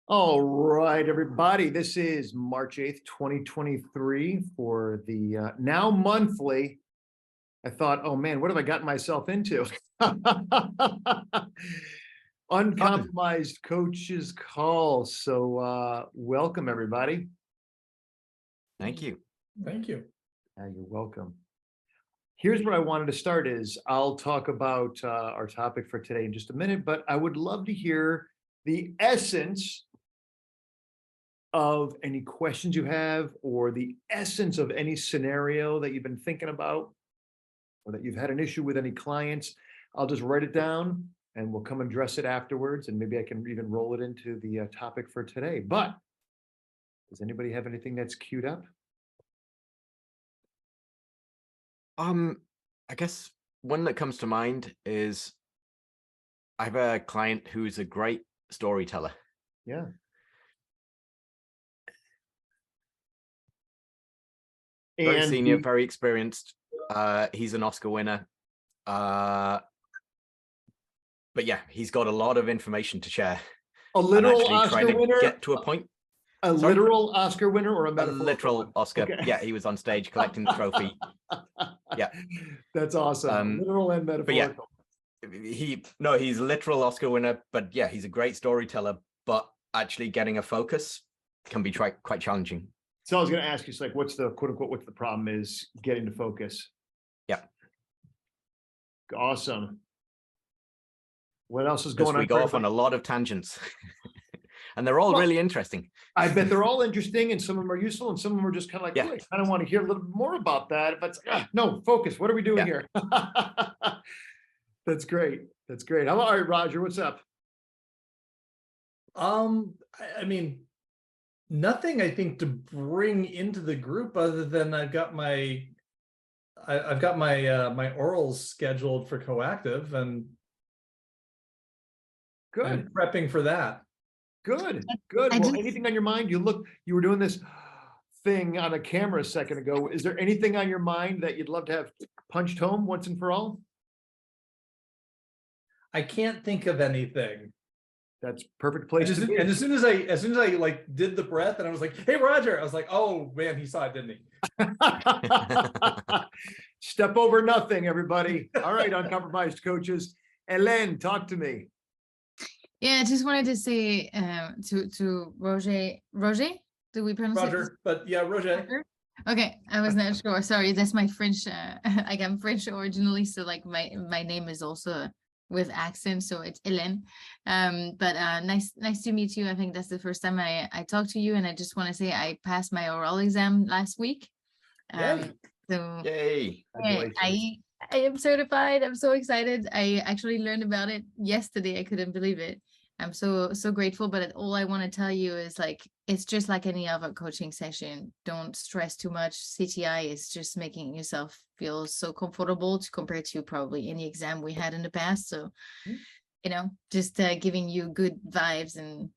All right, everybody. This is March 8th, 2023 for the now monthly. I thought, oh man, what have I gotten myself into? Uncompromised Coaches Call. So welcome, everybody. Thank you. Thank you. You're welcome. Here's what I wanted to start is I'll talk about our topic for today in just a minute, but I would love to hear the essence of any questions you have or the essence of any scenario that you've been thinking about or that you've had an issue with any clients. I'll just write it down and we'll come and address it afterwards. And maybe I can even roll it into the topic for today. But does anybody have anything that's queued up? I guess one that comes to mind is I have a client who's a great storyteller. Yeah. Very And senior, very experienced. He's an Oscar winner. But yeah, he's got a lot of information to share. a literal actually Oscar trying to winner? get to a point. A Sorry? literal Oscar winner or a A metaphorical literal one? Oscar. Okay. Yeah, he was on stage collecting the trophy. Yeah. That's awesome. Literal and metaphorical. But yeah, he's a literal Oscar winner, but yeah, he's a great storyteller, but actually getting a focus can be quite challenging. So I was going to ask you, like, what's the quote unquote, what's the problem is getting to focus? Yeah. Awesome. What else is going on? We go off on a lot of tangents and they're all really interesting. I bet they're all interesting and some of them are useful and some of them are just kind of like, Yeah. oh, I kind of want to hear a little bit more about that. But no, focus. What are we doing here? That's great. That's great. All right, Roger, what's up? I mean, nothing I think to bring into the group other than I've got my my orals scheduled for Coactive and Good. I'm prepping for that. Good. Well, anything on your mind? You were doing this thing on a camera a second ago. Is there anything on your mind that you'd love to have punched home once and for all? I can't think of anything. That's perfect place to be. And as soon as I like did the breath and I was like, hey Roger, I was like, oh man, he saw it, didn't he? Step over nothing, everybody. All right, Uncompromised Coaches. Hélène, talk to me. Yeah, I just wanted to say to Roger, do we pronounce Roger, it? but yeah, Roger. Okay, I was not sure. Sorry, that's my French. Like I'm French originally, so like my name is also with accent, so it's Hélène. But nice to meet you. I think that's the first time I talked to you, and I just want to say I passed my oral exam last week. So Yay! I am certified. I'm so excited. I actually learned about it yesterday. I couldn't believe it. I'm so grateful. But all I want to tell you is like, it's just like any other coaching session. Don't stress too much. CTI is just making yourself feel so comfortable compared to probably any exam we had in the past. So, you know, just giving you good vibes and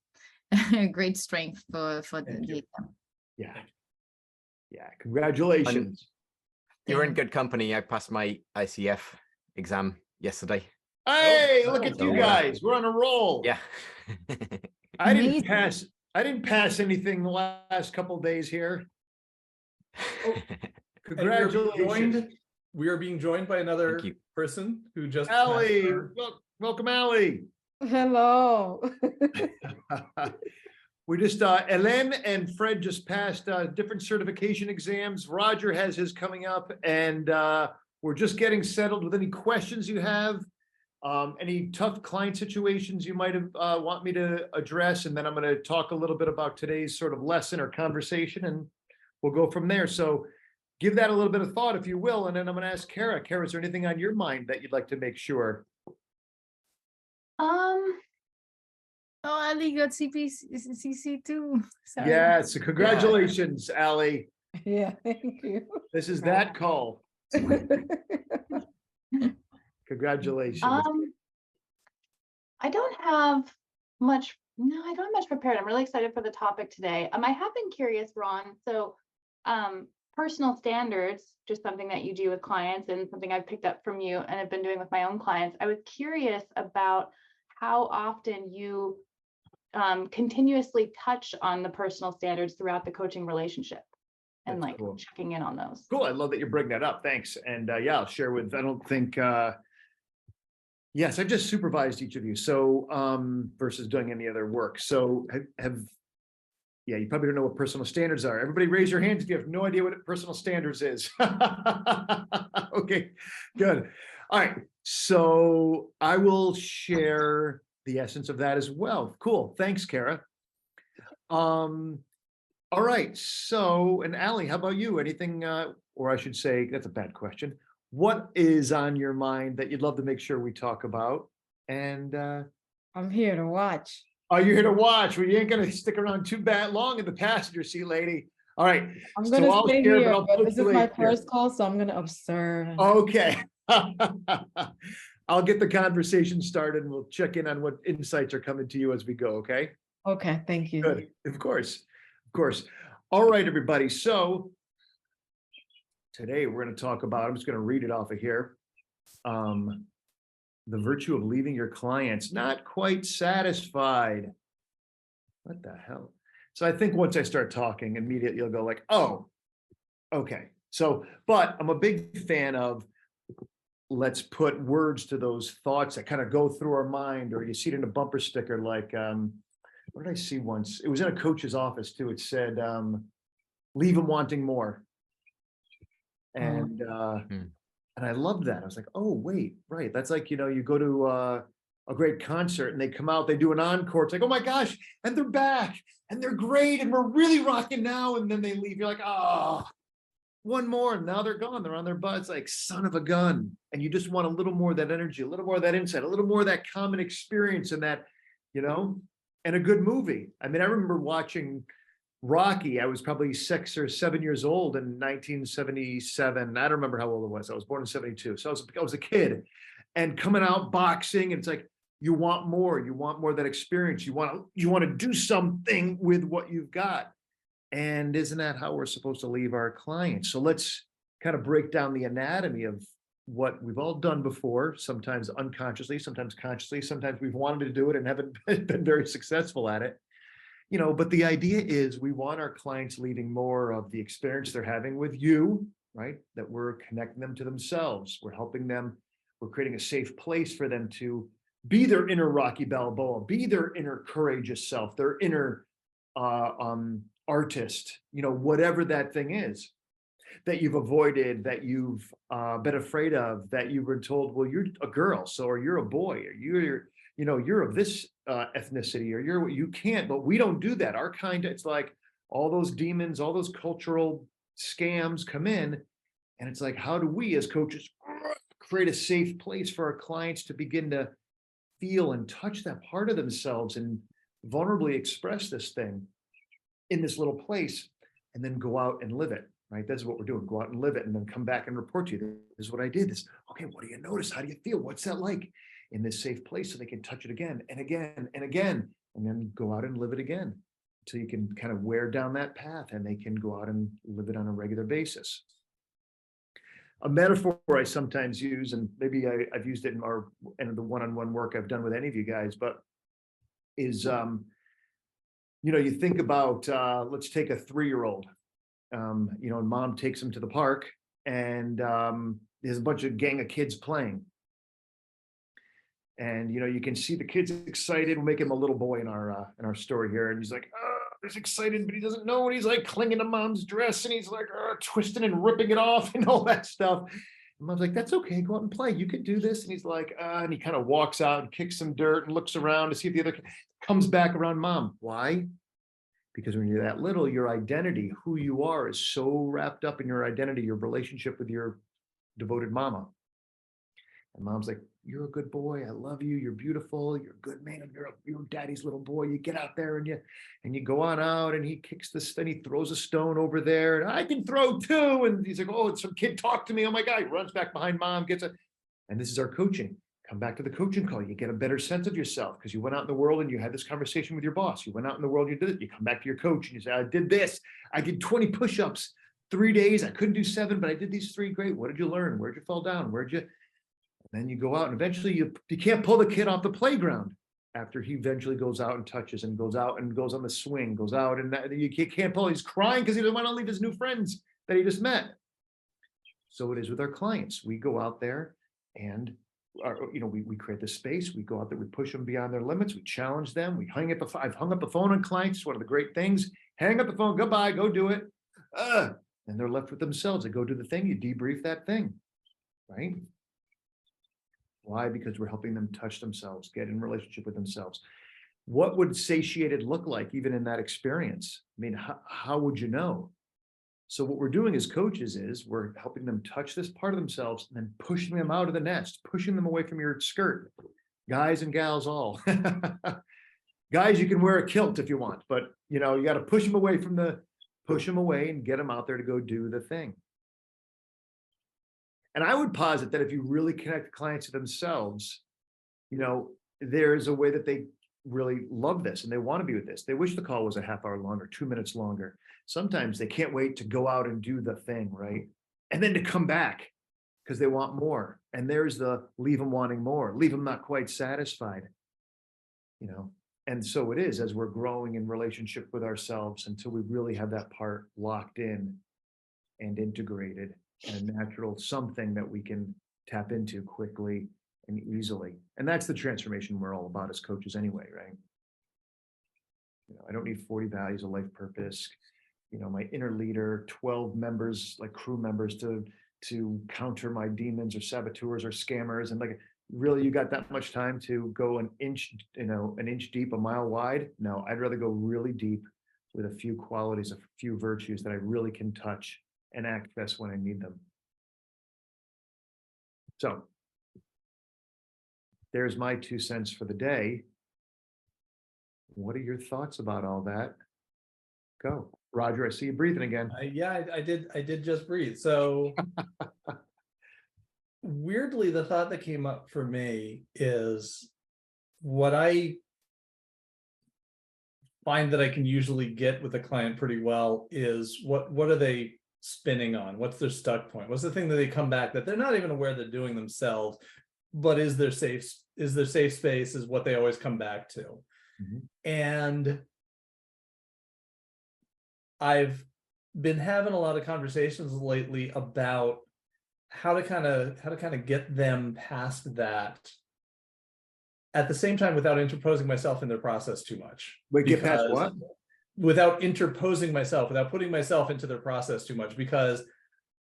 great strength for the exam. Yeah. Congratulations. You're in good company. I passed my ICF exam yesterday. Hey, look at you guys. We're on a roll. Yeah. I didn't pass anything the last couple of days here. Oh, congratulations. We are being joined by another person who just Allie. Welcome, Allie. Hello. We just Hélène and Fred just passed different certification exams. Roger has his coming up, and we're just getting settled with any questions you have, any tough client situations you might have want me to address, and then I'm going to talk a little bit about today's sort of lesson or conversation, and we'll go from there. So give that a little bit of thought, if you will, and then I'm going to ask Kara. Kara, is there anything on your mind that you'd like to make sure? Oh, Ali got CC too. Sorry. Yes, congratulations, Ali. Yeah, thank you. This is that call. Congratulations. I don't have much. No, I don't have much prepared. I'm really excited for the topic today. I have been curious, Ron. So, personal standards, just something that you do with clients and something I've picked up from you and have been doing with my own clients. I was curious about how often you continuously touch on the personal standards throughout the coaching relationship and That's like cool. checking in on those. Cool. I love that you're bringing that up. Thanks. And yeah, I'll share with, I don't think, yes, I've just supervised each of you. So, versus doing any other work. So yeah, you probably don't know what personal standards are. Everybody raise your hands if you have no idea what personal standards is. Okay, good. All right. So I will share the essence of that as well. Cool. Thanks, Kara. All right. So, and Allie, how about you? Anything, or I should say, that's a bad question. What is on your mind that you'd love to make sure we talk about? And I'm here to watch. oh, you're here to watch. Well, you ain't gonna stick around too bad long in the passenger seat, lady. All right. I'm So gonna I'll stay share, but here, I'll but this is my postulate here. first call, so I'm gonna observe. Okay. I'll get the conversation started and we'll check in on what insights are coming to you as we go, okay? Okay, thank you. Good, of course, of course. All right, everybody. So today we're going to talk about, I'm just going to read it off of here. The virtue of leaving your clients not quite satisfied. What the hell? So I think once I start talking, immediately you'll go like, oh, okay. So, but I'm a big fan of let's put words to those thoughts that kind of go through our mind, or you see it in a bumper sticker like, what did I see once? It was in a coach's office too. It said, leave them wanting more. And and I loved that. I was like, oh, wait, right. That's like, you know, you go to a great concert and they come out, they do an encore. It's like, oh my gosh, and they're back and they're great and we're really rocking now. And then they leave. You're like, oh, one more. And now they're gone. They're on their butts like son of a gun. And you just want a little more of that energy, a little more of that insight, a little more of that common experience and that, you know, and a good movie. I mean, I remember watching Rocky. I was probably 6 or 7 years old in 1977. I don't remember how old I was. I was born in 72. So I was a kid and coming out boxing. And it's like, you want more. You want more of that experience. You want to do something with what you've got. And isn't that how we're supposed to leave our clients? So let's kind of break down the anatomy of what we've all done before, sometimes unconsciously, sometimes consciously, sometimes we've wanted to do it and haven't been very successful at it. You know, but the idea is we want our clients leaving more of the experience they're having with you, right? That we're connecting them to themselves. We're helping them. We're creating a safe place for them to be their inner Rocky Balboa, be their inner courageous self, their inner artist, you know, whatever that thing is that you've avoided, that you've been afraid of, that you've been told, well, you're a girl, so, or you're a boy, or you're of this ethnicity, or you can't, but we don't do that. Our kind, it's like all those demons, all those cultural scams come in, and it's like, how do we as coaches create a safe place for our clients to begin to feel and touch that part of themselves and vulnerably express this thing in this little place, and then go out and live it, right? That's what we're doing. Go out and live it and then come back and report to you. This is what I did. This, okay, what do you notice? How do you feel? What's that like in this safe place, so they can touch it again and again and again, and then go out and live it again until you can kind of wear down that path and they can go out and live it on a regular basis. A metaphor I sometimes use, and maybe I've used it in the one-on-one work I've done with any of you guys, but is, you know, you think about, let's take a 3-year-old, you know, and mom takes him to the park and there's a bunch of gang of kids playing. And, you know, you can see the kid's excited. We'll make him a little boy in our story here. And he's like, he's excited, but he doesn't know. And he's like clinging to mom's dress and he's like twisting and ripping it off and all that stuff. And mom's like, that's okay. Go out and play. You could do this. And he's like, and he kind of walks out and kicks some dirt and looks around to see if the other kid comes back around mom. Why? Because when you're that little, your identity, who you are, is so wrapped up in your identity, your relationship with your devoted mama. And mom's like, you're a good boy. I love you. You're beautiful. You're a good man. You're daddy's little boy. You get out there and you go on out, and he kicks this, then he throws a stone over there, and I can throw too. And he's like, oh, some kid talked to me. Oh my God, he runs back behind mom, gets it. And this is our coaching. Come back to the coaching call. You get a better sense of yourself because you went out in the world and you had this conversation with your boss. You went out in the world, you did it. You come back to your coach and you say, I did this. I did 20 push-ups, 3 days. I couldn't do 7, but I did these 3. Great. What did you learn? Where'd you fall down? And then you go out and eventually you can't pull the kid off the playground. after he eventually goes out and touches and goes out and goes on the swing, goes out and you can't pull, he's crying because he doesn't want to leave his new friends that he just met. So it is with our clients. We go out there and we create the space. We go out there, we push them beyond their limits. We challenge them. I've hung up the phone on clients. It's one of the great things. Hang up the phone, goodbye, go do it. And they're left with themselves. They go do the thing, you debrief that thing, right? Why? Because we're helping them touch themselves, get in relationship with themselves. What would satiated look like even in that experience? I mean, how would you know? So what we're doing as coaches is we're helping them touch this part of themselves and then pushing them out of the nest, pushing them away from your skirt. Guys and gals all. Guys, you can wear a kilt if you want, but you got to push them away and get them out there to go do the thing. And I would posit that if you really connect clients to themselves, there's a way that they really love this and they want to be with this. They wish the call was a half hour longer, 2 minutes longer. Sometimes they can't wait to go out and do the thing, right? And then to come back because they want more. And there's the leave them wanting more, leave them not quite satisfied, And so it is as we're growing in relationship with ourselves until we really have that part locked in and integrated and a natural something that we can tap into quickly and easily. And that's the transformation we're all about as coaches anyway, right? I don't need 40 values of life purpose, my inner leader, 12 members, like crew members to counter my demons or saboteurs or scammers. And really, you got that much time to go an inch deep, a mile wide? No, I'd rather go really deep with a few qualities, a few virtues that I really can touch and access when I need them. So there's my 2 cents for the day. What are your thoughts about all that? Go. Roger, I see you breathing again. Yeah, I did just breathe. So weirdly, the thought that came up for me is what I find that I can usually get with a client pretty well is what are they spinning on? What's their stuck point? What's the thing that they come back that they're not even aware they're doing themselves, but is their safe space is what they always come back to. Mm-hmm. And I've been having a lot of conversations lately about how to kind of get them past that at the same time without interposing myself in their process too much. Wait, get past what? Without interposing myself, without putting myself into their process too much, because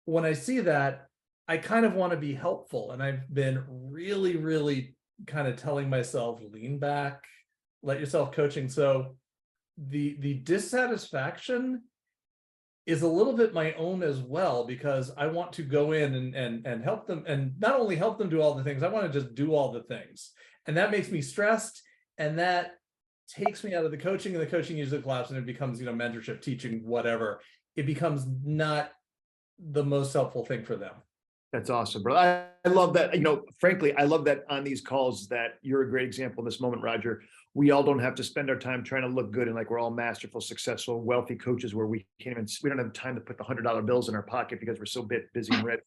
when I see that, I kind of want to be helpful. And I've been really, really kind of telling myself, lean back, let yourself coaching. So the dissatisfaction is a little bit my own as well, because I want to go in and help them, and not only help them do all the things, I want to just do all the things. And that makes me stressed, and that takes me out of the coaching, and the coaching usually collapses and it becomes, mentorship, teaching, whatever. It becomes not the most helpful thing for them. That's awesome, bro. I love that. Frankly, I love that on these calls that you're a great example in this moment, Roger. We all don't have to spend our time trying to look good and like we're all masterful, successful, wealthy coaches where we don't have time to put the $100 bills in our pocket because we're so busy and ready.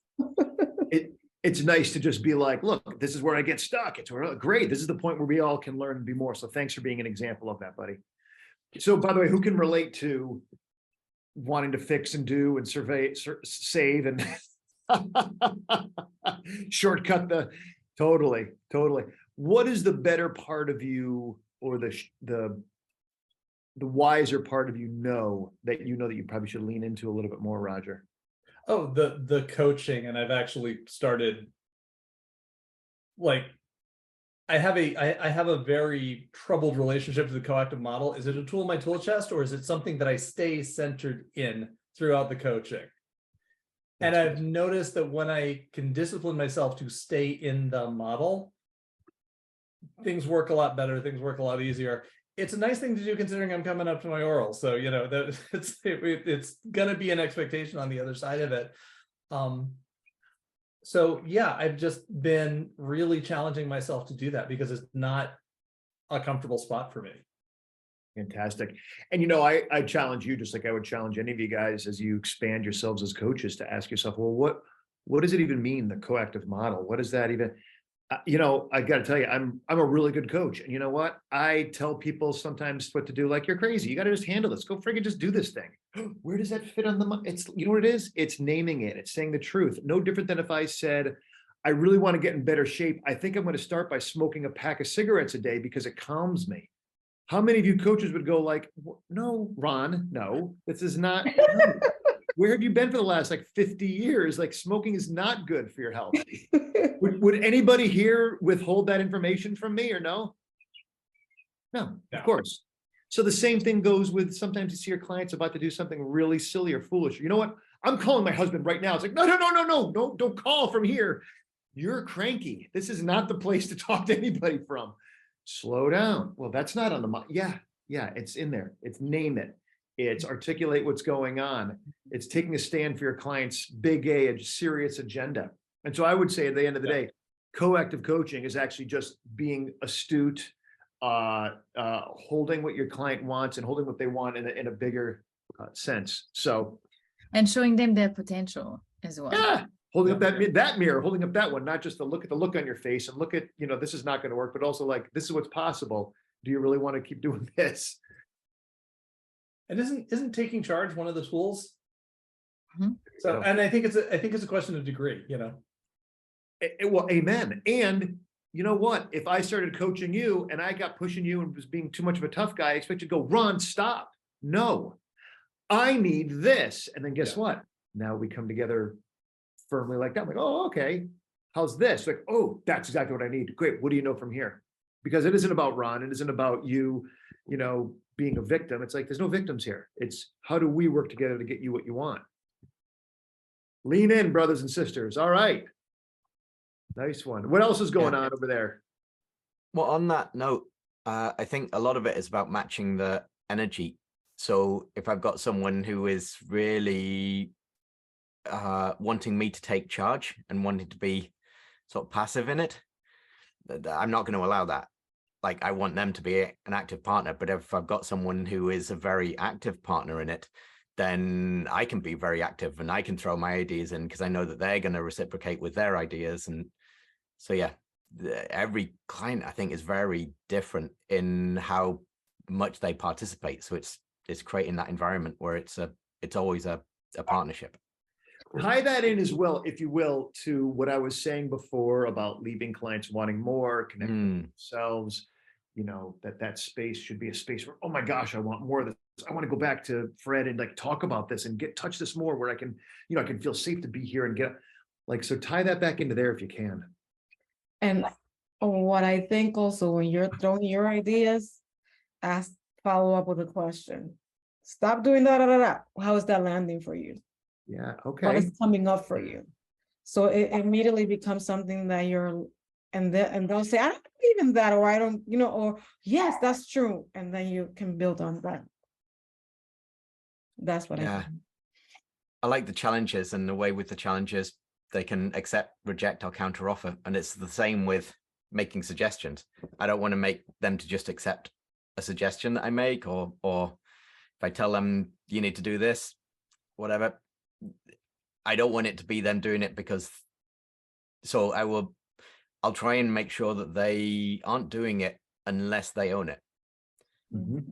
It's nice to just be like, look, this is where I get stuck. It's great. This is the point where we all can learn and be more. So thanks for being an example of that, buddy. So by the way, who can relate to wanting to fix and do and save and shortcut totally. What is the better part of you, or the wiser part of you that you probably should lean into a little bit more, Roger? Oh, the coaching. And I've actually started, I have a very troubled relationship to the coactive model. Is it a tool in my tool chest, or is it something that I stay centered in throughout the coaching? And I've noticed that when I can discipline myself to stay in the model, things work a lot better, things work a lot easier. It's a nice thing to do considering I'm coming up to my oral. So, it's going to be an expectation on the other side of it. So yeah, I've just been really challenging myself to do that because it's not a comfortable spot for me. Fantastic. And I challenge you, just like I would challenge any of you guys as you expand yourselves as coaches, to ask yourself, well, what does it even mean, the coactive model? What is that even? You know, I got to tell you, I'm a really good coach, and you know what? I tell people sometimes what to do. Like, you're crazy. You got to just handle this. Go friggin' just do this thing. Where does that fit on the? It's, you know what it is? It's naming it. It's saying the truth. No different than if I said, I really want to get in better shape. I think I'm going to start by smoking a pack of cigarettes a day because it calms me. How many of you coaches would go like, no, Ron, no, this is not. No. Where have you been for the last like 50 years? Like, smoking is not good for your health. Would anybody here withhold that information from me or no? No, No. of course. So the same thing goes with sometimes you see your clients about to do something really silly or foolish. You know what? I'm calling my husband right now. It's like, no, don't call from here. You're cranky. This is not the place to talk to anybody from. Slow down. Well, that's not on the mind. Yeah, it's in there. It's name it. It's articulate what's going on. It's taking a stand for your client's big A serious agenda. And so I would say at the end of the day, coactive coaching is actually just being astute, holding what your client wants and holding what they want in a bigger sense. So, And showing them their potential as well. yeah, holding up that mirror, holding up that one, not just to look at the look on your face and look at, you know, this is not going to work, but also like, this is what's possible. Do you really want to keep doing this? And isn't taking charge one of the tools? Mhm. So, and I think it's a question of degree, you know. Well, amen. And you know what? If I started coaching you and I got pushing you and was being too much of a tough guy, I expect you to go, Ron, stop. No, I need this. And then guess what? Now we come together firmly like that. I'm like, oh, okay. How's this? Like, oh, that's exactly what I need. Great. What do you know from here? Because it isn't about Ron. It isn't about you, you know, being a victim. It's like, there's no victims here. It's how do we work together to get you what you want? Lean in, brothers and sisters. All right. Nice one. What else is going on over there? Well, on that note, I think a lot of it is about matching the energy. So if I've got someone who is really wanting me to take charge and wanting to be sort of passive in it, I'm not going to allow that. Like, I want them to be an active partner. But if I've got someone who is a very active partner in it, then I can be very active and I can throw my ideas in because I know that they're going to reciprocate with their ideas. And so, yeah, every client, I think, is very different in how much they participate. So it's creating that environment where it's always a partnership. Tie that in as well, if you will, to what I was saying before about leaving clients wanting more, connecting with themselves. You know, that space should be a space where, oh my gosh, I want more of this. I want to go back to Fred and like talk about this and touch this more, where I can, you know, I can feel safe to be here and get like, so tie that back into there if you can. And what I think also, when you're throwing your ideas, follow up with a question. Stop doing that. How is that landing for you? Yeah. What Okay. is coming up for you? So it immediately becomes something that and they'll say, I don't believe in that, or I don't, you know, or yes, that's true. And then you can build on that. That's what I think. I like the challenges, and the way with the challenges, they can accept, reject, or counter offer. And it's the same with making suggestions. I don't want to make them to just accept a suggestion that I make, or if I tell them you need to do this, whatever, I don't want it to be them doing it because, so I'll try and make sure that they aren't doing it unless they own it. Mm-hmm.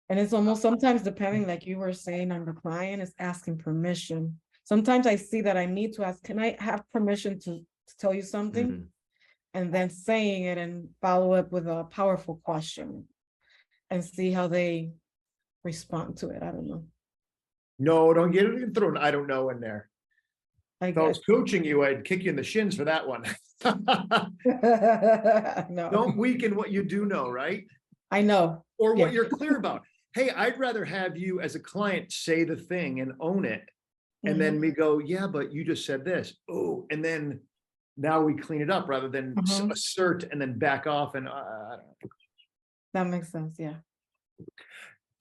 And it's almost sometimes depending, like you were saying, on the client is asking permission. Sometimes I see that I need to ask, can I have permission to tell you something? Mm-hmm. And then saying it and follow up with a powerful question and see how they respond to it. I don't know. No, don't get it thrown. I don't know in there. I If I was guess. coaching you, I'd kick you in the shins for that one. No. Don't weaken what you do know, right? I know. Or what Yeah. you're clear about. Hey, I'd rather have you as a client say the thing and own it. And then we go, yeah, but you just said this. Oh, and then now we clean it up rather than assert and then back off. And I don't know. That makes sense. Yeah.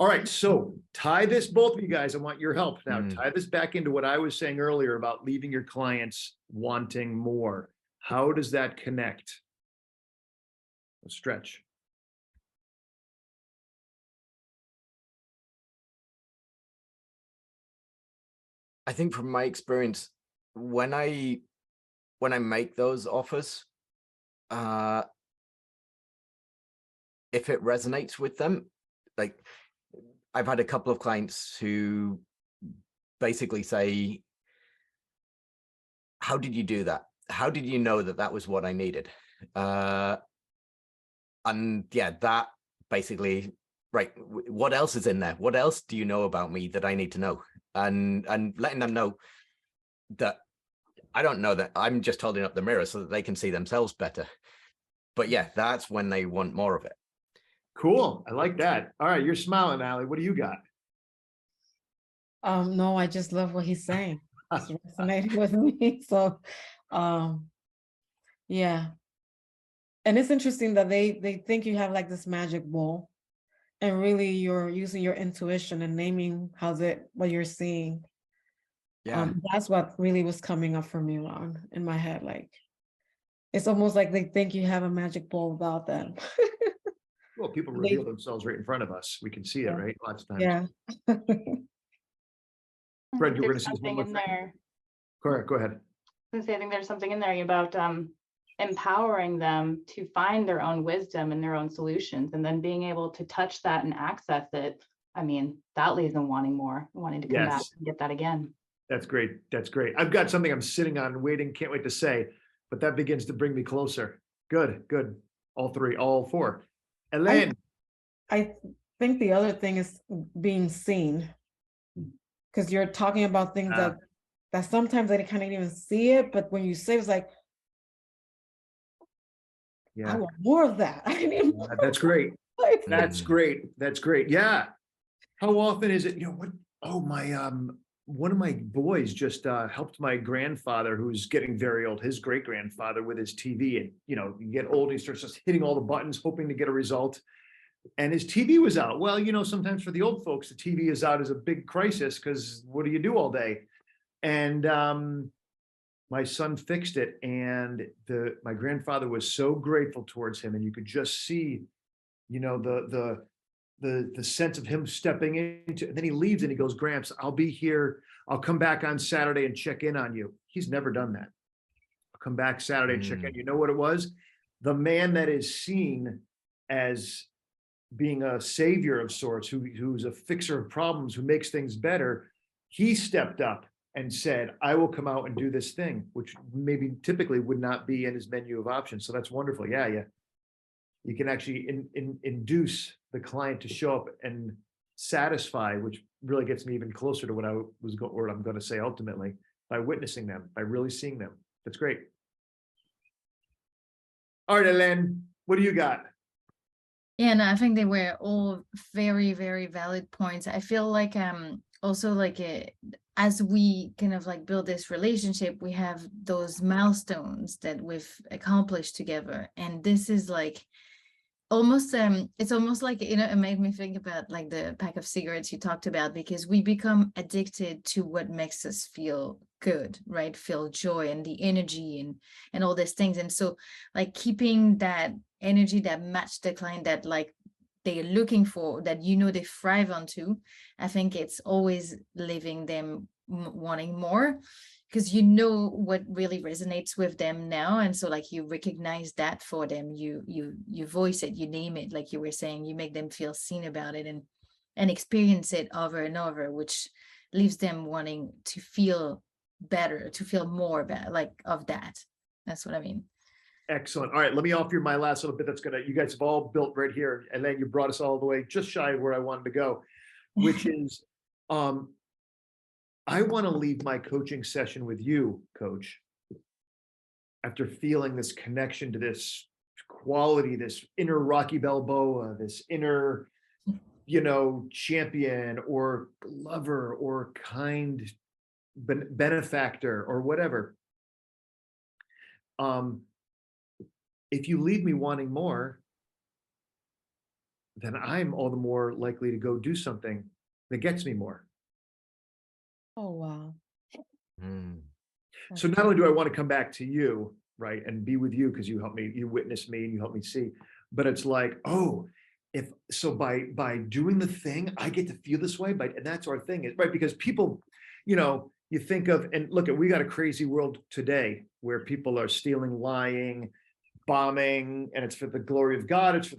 All right, so tie this, both of you guys, I want your help now. Mm. Tie this back into what I was saying earlier about leaving your clients wanting more. How does that connect? Let's stretch. I think from my experience, when I make those offers, if it resonates with them, like I've had a couple of clients who basically say, how did you do that? How did you know that that was what I needed? And yeah, that basically, right. What else is in there? What else do you know about me that I need to know? And letting them know that I don't know, that I'm just holding up the mirror so that they can see themselves better. But yeah, that's when they want more of it. Cool. I like that. All right. You're smiling, Allie. What do you got? No, I just love what he's saying. It's resonating with me. So, yeah. And it's interesting that they think you have like this magic ball, and really you're using your intuition and naming what you're seeing. Yeah. That's what really was coming up for me, Ron, in my head. Like, it's almost like they think you have a magic ball about them. Well, people They- reveal themselves right in front of us. We can see it, Yeah. right? Lots of times. Yeah. Fred, you were There's gonna say one something more in thing? there. Correct. Go ahead. I was gonna say, I think there's something in there about empowering them to find their own wisdom and their own solutions, and then being able to touch that and access it. I mean, that leaves them wanting more, wanting to come back Yes. and get that again. That's great. That's great. I've got something I'm sitting on and waiting, can't wait to say, but that begins to bring me closer. Good, good. All three, all four. Elaine, I think the other thing is being seen, because you're talking about things Ah. that sometimes they can't even see it, but when you say it's like, I yeah, want more of that. I need more. that's great. Like, That's Mm. great. That's great. Yeah. How often is it, what, oh, one of my boys just helped my grandfather, who's getting very old, his great grandfather, with his TV. And, you get old, he starts just hitting all the buttons, hoping to get a result. And his TV was out. Well, sometimes for the old folks, the TV is out as a big crisis, because what do you do all day? And my son fixed it, and my grandfather was so grateful towards him, and you could just see, the sense of him stepping into, and then he leaves and he goes, Gramps, I'll be here. I'll come back on Saturday and check in on you. He's never done that. I'll come back Saturday and check in. You know what it was? The man that is seen as being a savior of sorts, who's a fixer of problems, who makes things better, he stepped up and said, I will come out and do this thing, which maybe typically would not be in his menu of options. So that's wonderful. Yeah. You can actually induce the client to show up and satisfy, which really gets me even closer to what I'm going to say ultimately, by witnessing them, by really seeing them. That's great. All right, Elaine, what do you got? Yeah, no, I think they were all very, very valid points. I feel like also like as we kind of like build this relationship, we have those milestones that we've accomplished together. And this is like almost it's almost like, it made me think about like the pack of cigarettes you talked about, because we become addicted to what makes us feel good, right? Feel joy and the energy and all these things. And so like keeping that energy that match the client that like they're looking for, that they thrive onto, I think it's always leaving them wanting more, because what really resonates with them now. And so like you recognize that for them, you voice it, you name it, like you were saying, you make them feel seen about it and experience it over and over, which leaves them wanting to feel better, to feel more about like of that. That's what I mean. Excellent. All right, let me offer you my last little bit. You guys have all built right here. And then you brought us all the way just shy of where I wanted to go, which is, I want to leave my coaching session with you, Coach, after feeling this connection to this quality, this inner Rocky Balboa, this inner, champion or lover or kind benefactor or whatever. If you leave me wanting more, then I'm all the more likely to go do something that gets me more. oh, wow. So not only do I want to come back to you, right, and be with you because you helped me, you witnessed me and you helped me see, but it's like, by doing the thing, I get to feel this way, and that's our thing, right? Because people, you think of, and look, we got a crazy world today where people are stealing, lying, bombing, and it's for the glory of God, it's for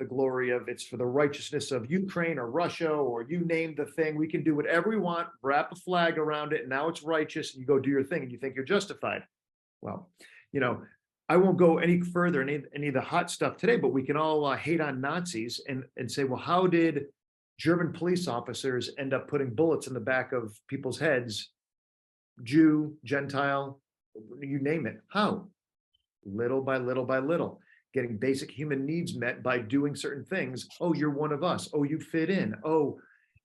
the righteousness of Ukraine or Russia, or you name the thing. We can do whatever we want, wrap a flag around it, and now it's righteous, and you go do your thing, and you think you're justified. Well, I won't go any further in any of the hot stuff today, but we can all hate on Nazis and say, well, how did German police officers end up putting bullets in the back of people's heads? Jew, Gentile, you name it. How? Little by little by little, getting basic human needs met by doing certain things. Oh, you're one of us. Oh, you fit in. Oh,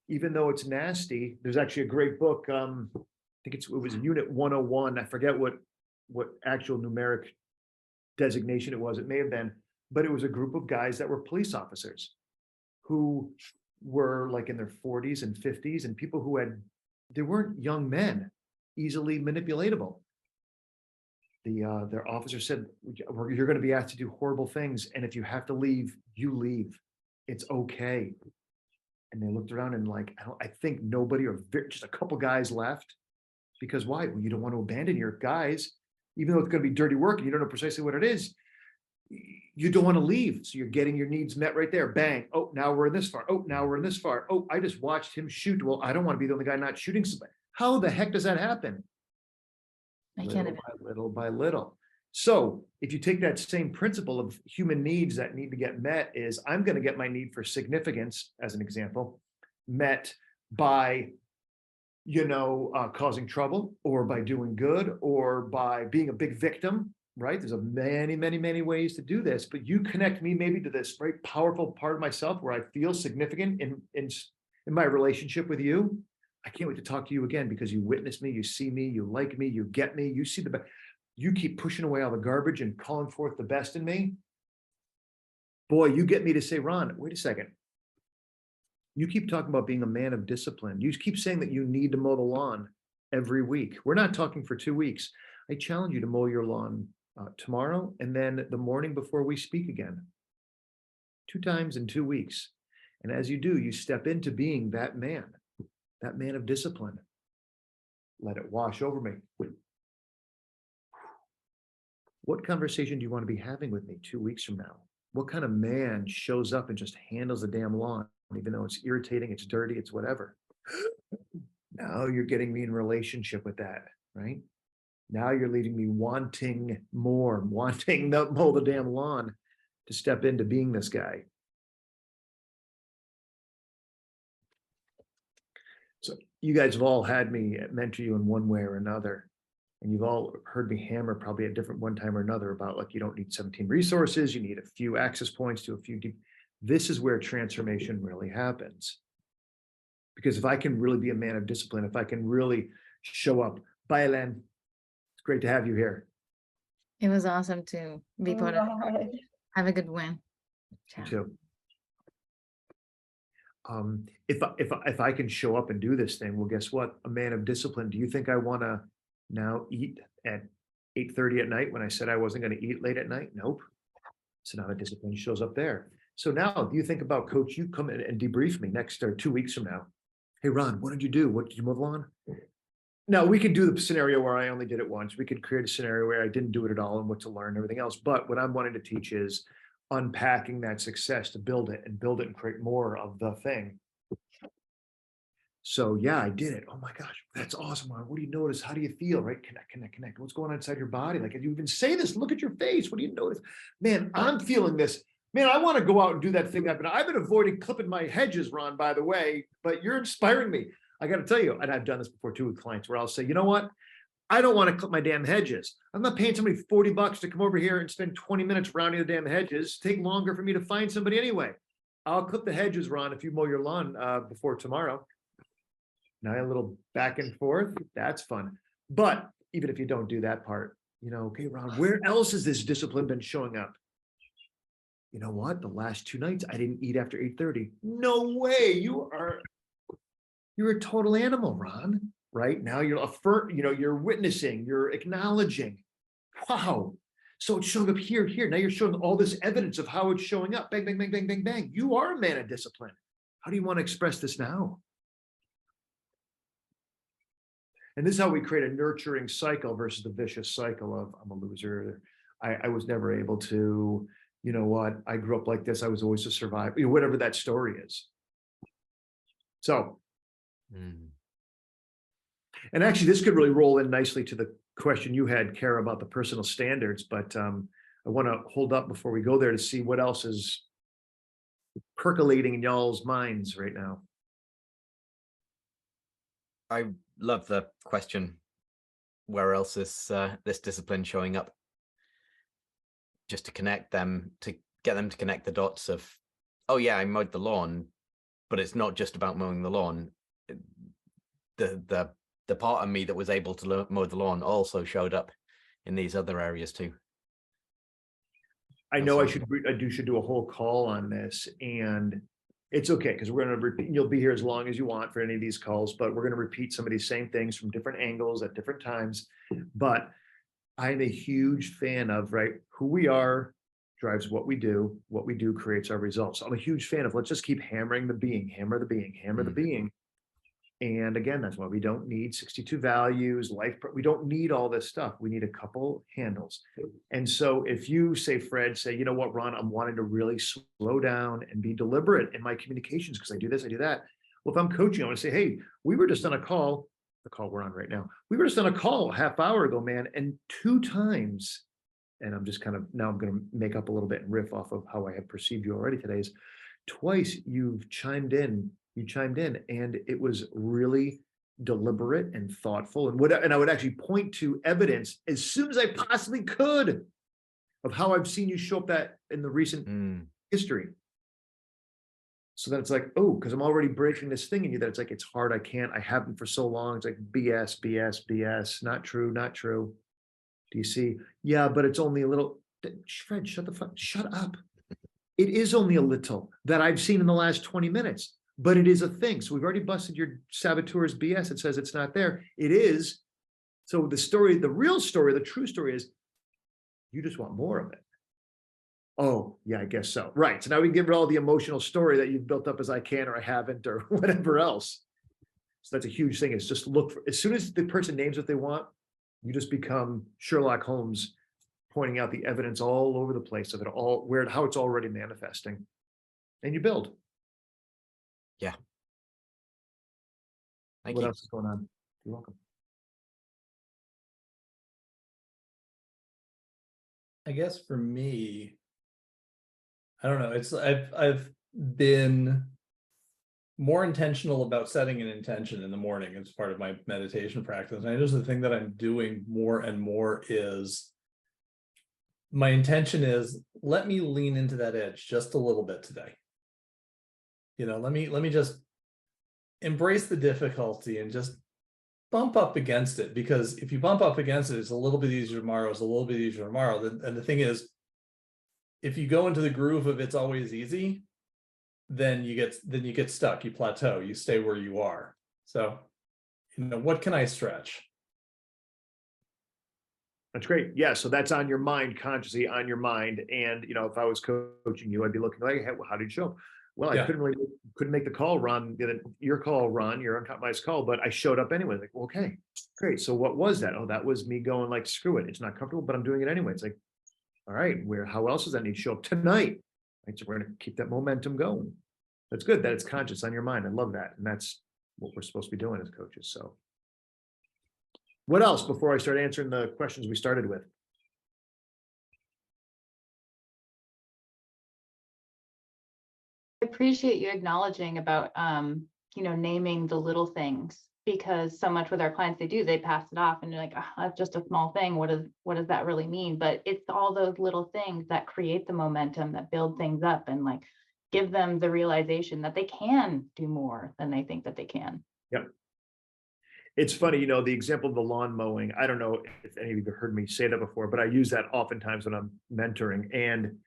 even though it's nasty, there's actually a great book. I think it was Unit 101. I forget what actual numeric designation it was. It may have been, but it was a group of guys that were police officers who were like in their 40s and 50s, and people who they weren't young men, easily manipulatable. Their officer said, you're going to be asked to do horrible things, and if you have to leave, you leave. It's okay. And they looked around and I think nobody, or just a couple guys left. Because why? Well, you don't want to abandon your guys, even though it's going to be dirty work and you don't know precisely what it is. You don't want to leave. So you're getting your needs met right there. Bang. Oh, now we're in this far. Oh, now we're in this far. Oh, I just watched him shoot. Well, I don't want to be the only guy not shooting somebody. How the heck does that happen? Little by little. So if you take that same principle of human needs that need to get met, is I'm going to get my need for significance, as an example, met by, causing trouble, or by doing good, or by being a big victim, right? There's many, many, many ways to do this, but you connect me maybe to this very powerful part of myself where I feel significant in my relationship with you. I can't wait to talk to you again, because you witness me, you see me, you like me, you get me, you see the best. You keep pushing away all the garbage and calling forth the best in me. Boy, you get me to say, Ron, wait a second. You keep talking about being a man of discipline. You keep saying that you need to mow the lawn every week. We're not talking for 2 weeks. I challenge you to mow your lawn tomorrow, and then the morning before we speak again. 2 times in 2 weeks. And as you do, you step into being that man of discipline. Let it wash over me. What conversation do you want to be having with me 2 weeks from now? What kind of man shows up and just handles the damn lawn, even though it's irritating, it's dirty, it's whatever? Now you're getting me in relationship with that, right? Now you're leaving me wanting more, wanting to mow the damn lawn, to step into being this guy. So you guys have all had me mentor you in one way or another. And you've all heard me hammer probably at different one time or another about you don't need 17 resources, you need a few access points to a few deep. This is where transformation really happens. Because if I can really be a man of discipline, if I can really show up. Bye, Ellen. It's great to have you here. It was awesome to be part of it. Have a good win. You too. If I can show up and do this thing, well, guess what? A man of discipline. Do you think I want to now eat at 8:30 at night when I said I wasn't going to eat late at night? Nope. So now the discipline shows up there. So now if you think about, Coach, you come in and debrief me next or 2 weeks from now. Hey, Ron, what did you do? What did you mow the lawn? Now we could do the scenario where I only did it once. We could create a scenario where I didn't do it at all and what to learn and everything else. But what I'm wanting to teach is unpacking that success to build it and create more of the thing. So yeah, I did it. Oh my gosh, that's awesome. What do you notice? How do you feel? Right? Connect. What's going on inside your body? Like, if you even say this, look at your face. What do you notice? Man, I'm feeling this. Man, I want to go out and do that thing. I've been avoiding clipping my hedges, Ron, by the way, but you're inspiring me. I got to tell you, and I've done this before too with clients, where I'll say, you know what? I don't want to clip my damn hedges. I'm not paying somebody $40 to come over here and spend 20 minutes rounding the damn hedges. Take longer for me to find somebody anyway. I'll clip the hedges, Ron, if you mow your lawn before tomorrow. Now a little back and forth. That's fun. But even if you don't do that part, okay, Ron, where else has this discipline been showing up? You know what? The last 2 nights, I didn't eat after 8:30. No way. You're a total animal, Ron. Right now, you're witnessing, you're acknowledging. Wow. So it's showing up here. Now you're showing all this evidence of how it's showing up. Bang, bang, bang, bang, bang, bang. You are a man of discipline. How do you want to express this now? And this is how we create a nurturing cycle versus the vicious cycle of I'm a loser. I was never able to, you know what, I grew up like this. I was always a survivor, you know, whatever that story is. So, and actually this could really roll in nicely to the question you had, Kara, about the personal standards, but I want to hold up before we go there to see what else is percolating in y'all's minds right now. I love the question, where else is this discipline showing up? Just to connect them, to get them to connect the dots of, oh yeah, I mowed the lawn, but it's not just about mowing the lawn. The part of me that was able to mow the lawn also showed up in these other areas too. I know I should do a whole call on this, and it's okay because we're going to repeat. You'll be here as long as you want for any of these calls, but we're going to repeat some of these same things from different angles at different times. But I'm a huge fan of, right, who we are drives what we do creates our results. I'm a huge fan of, let's just keep hammering the being, hammer the being, hammer the being. And again, that's why we don't need 62 values, we don't need all this stuff. We need a couple handles. And so if you say, Fred, say, you know what, Ron, I'm wanting to really slow down and be deliberate in my communications because I do this, I do that. Well, if I'm coaching, I want to say, hey, we were just on a call, the call we're on right now. We were just on a call a half hour ago, man, and 2 times, and I'm just kind of, now I'm going to make up a little bit and riff off of how I have perceived you already today, is twice you've chimed in, and it was really deliberate and thoughtful, and I would actually point to evidence as soon as I possibly could of how I've seen you show up that in the recent history. So then it's like, oh, because I'm already breaking this thing in you that it's like, it's hard, I can't, I haven't for so long. It's like BS, not true. Do you see? Yeah, but it's only a little. Fred, shut up. It is only a little that I've seen in the last 20 minutes, but it is a thing. So we've already busted your saboteur's BS. It says it's not there. It is. So the story, the real story, the true story is you just want more of it. Oh, yeah, I guess so. Right. So now we can give it all the emotional story that you've built up as I can, or I haven't, or whatever else. So that's a huge thing, is just look for, as soon as the person names what they want, you just become Sherlock Holmes, pointing out the evidence all over the place of it all, how it's already manifesting, and you build. Yeah. Thank What you. else is going on? You're welcome. I guess for me, I don't know. It's I've been more intentional about setting an intention in the morning as part of my meditation practice. And I know the thing that I'm doing more and more is, my intention is, let me lean into that edge just a little bit today. You know, let me just embrace the difficulty and just bump up against it, because if you bump up against it, it's a little bit easier tomorrow, it's a little bit easier tomorrow. And the thing is, if you go into the groove of it's always easy, then you get stuck, you plateau, you stay where you are. So, you know, what can I stretch? That's great. Yeah. So that's on your mind, consciously on your mind. And, you know, if I was coaching you, I'd be looking like, hey, how did you show? Well, I couldn't make the call, Ron, your call, Ron, your uncompromised call, but I showed up anyway. Like, well, okay, great. So what was that? Oh, that was me going like, screw it. It's not comfortable, but I'm doing it anyway. It's like, all right, how else does that need to show up tonight? Right. So we're going to keep that momentum going. That's good that it's conscious on your mind. I love that. And that's what we're supposed to be doing as coaches. So what else before I start answering the questions we started with? I appreciate you acknowledging about, you know, naming the little things, because so much with our clients, they pass it off and you're like, oh, that's just a small thing. What does that really mean? But it's all those little things that create the momentum, that build things up and like give them the realization that they can do more than they think that they can. Yep. It's funny, you know, the example of the lawn mowing. I don't know if any of you have heard me say that before, but I use that oftentimes when I'm mentoring. And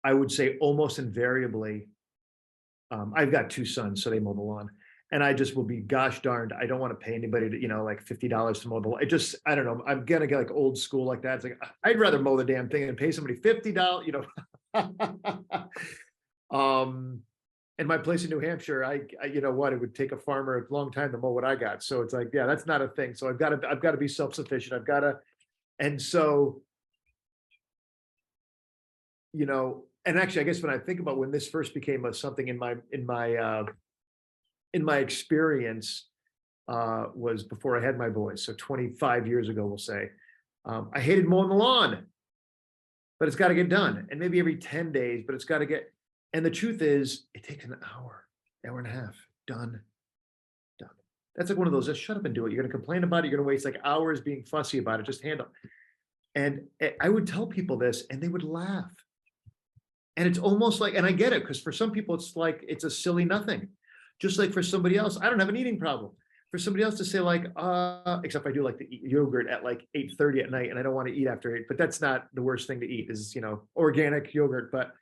I would say almost invariably, I've got 2 sons, so they mow the lawn. And I just will be, gosh darned, I don't want to pay anybody to, you know, like $50 to mow the lawn. I don't know. I'm gonna get like old school like that. It's like, I'd rather mow the damn thing and pay somebody $50, you know. In my place in New Hampshire, I you know what, it would take a farmer a long time to mow what I got. So it's like, yeah, that's not a thing. So I've got to be self-sufficient. And so you know, and actually, I guess when I think about when this first became something in my experience, was before I had my boys. So 25 years ago, we'll say, I hated mowing the lawn, but it's got to get done. And maybe every 10 days, but it's got to get, and the truth is it takes an hour and a half, done. That's like one of those, just shut up and do it. You're going to complain about it. You're going to waste like hours being fussy about it. Just handle it. And I would tell people this and they would laugh. And it's almost like, and I get it, because for some people, it's like, it's a silly nothing. Just like for somebody else, I don't have an eating problem. For somebody else to say like, except I do like to eat yogurt at like 8:30 at night and I don't want to eat after 8, but that's not the worst thing to eat is, you know, organic yogurt. But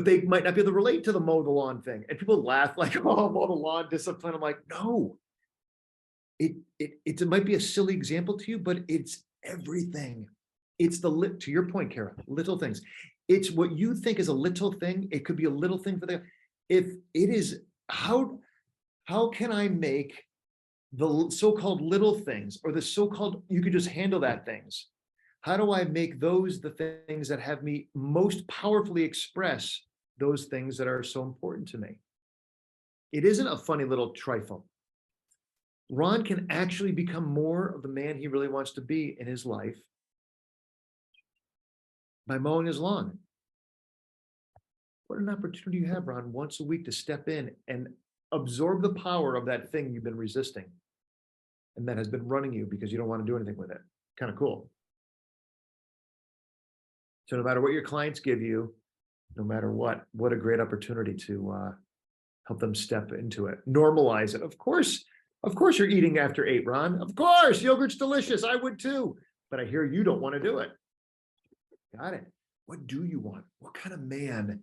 they might not be able to relate to the mow the lawn thing. And people laugh like, oh, mow the lawn discipline. I'm like, no, it might be a silly example to you, but it's everything. It's to your point, Kara, little things. It's what you think is a little thing. It could be a little thing for if it is, how can I make the so-called little things or the so-called, you could just handle that things. How do I make those the things that have me most powerfully express those things that are so important to me? It isn't a funny little trifle. Ron can actually become more of the man he really wants to be in his life by mowing his lawn. What an opportunity you have, Ron, once a week to step in and absorb the power of that thing you've been resisting and that has been running you because you don't want to do anything with it. Kind of cool. So no matter what your clients give you, no matter what a great opportunity to help them step into it. Normalize it. Of course you're eating after 8, Ron. Of course, yogurt's delicious. I would too. But I hear you don't want to do it. Got it. What do you want? What kind of man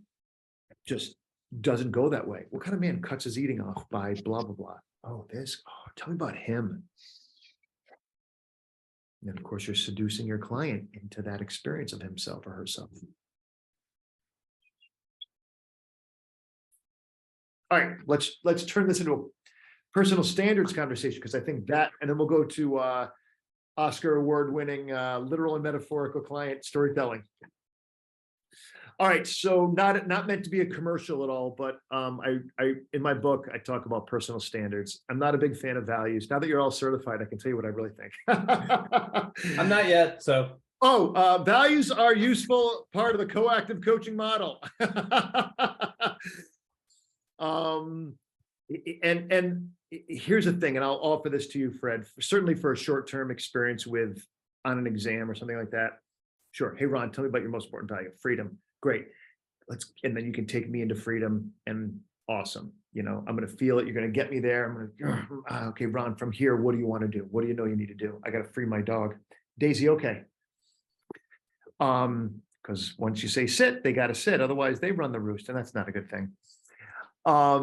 just doesn't go that way? What kind of man cuts his eating off by blah, blah, blah? Oh, tell me about him. And then of course you're seducing your client into that experience of himself or herself. All right, let's turn this into a personal standards conversation, because I think that, and then we'll go to Oscar award-winning literal and metaphorical client storytelling. All right, so not meant to be a commercial at all, but I in my book I talk about personal standards. I'm not a big fan of values. Now that you're all certified, I can tell you what I really think. I'm not yet, so. Oh, values are useful part of the coactive coaching model. And here's the thing, and I'll offer this to you, Fred, certainly for a short-term experience on an exam or something like that. Sure. Hey, Ron, tell me about your most important value. Freedom. Great. And then you can take me into freedom, and awesome. You know, I'm going to feel it. You're going to get me there. I'm going to, okay, Ron, from here, what do you want to do? What do you know you need to do? I got to free my dog. Daisy, okay. Because once you say sit, they got to sit. Otherwise they run the roost, and that's not a good thing. But